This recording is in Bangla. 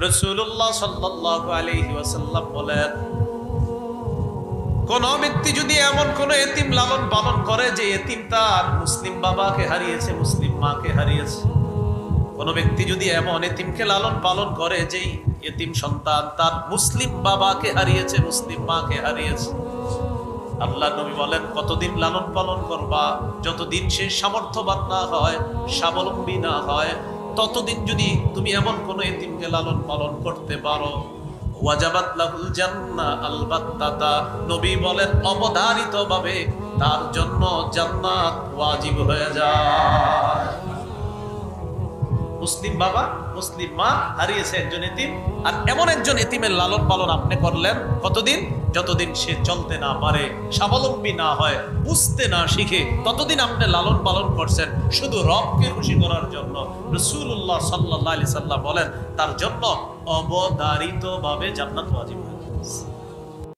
রাসূলুল্লাহ সাল্লাল্লাহু আলাইহি ওয়াসাল্লাম বলেন, কোন ব্যক্তি যদি এমন কোন এতিম লালন পালন করে যে এতিম তার মুসলিম বাবাকে হারিয়েছে, মুসলিম মাকে হারিয়েছে, কোন ব্যক্তি যদি এমন এতিমকে লালন পালন করে যে এতিম সন্তান তার মুসলিম বাবাকে হারিয়েছে, মুসলিম মাকে হারিয়েছে, আল্লাহ নবী বলেন কতদিন লালন পালন করবা? যতদিন সে সামর্থ্যবান না হয়, স্বাবলম্বী না হয়, ততদিন যদি তুমি এমন কোন এতিমকে লালন পালন করতে পারো, ওয়াজাবাত লাহুল জান্নাহ আলবাত্তাতা, নবী বলেন অবধারিতভাবে তার জন্য জান্নাত ওয়াজিব হয়ে যায়। মুসলিম বাবা, মুসলিম মা হারিয়েছে একজন এতিম, আর এমন একজন এতিমের লালন পালন আপনি করলেন কতদিন? যতদিন সে চলতে না পারে, স্বাবলম্বী না হয়, বুঝতে না শিখে, ততদিন আপনি লালন পালন করছেন শুধু রবকে খুশি করার জন্য। রাসূলুল্লাহ সাল্লাল্লাহু আলাইহি সাল্লাম বলেন তার জন্য অবধারিতভাবে জান্নাত ওয়াজিব হয়ে গেছে।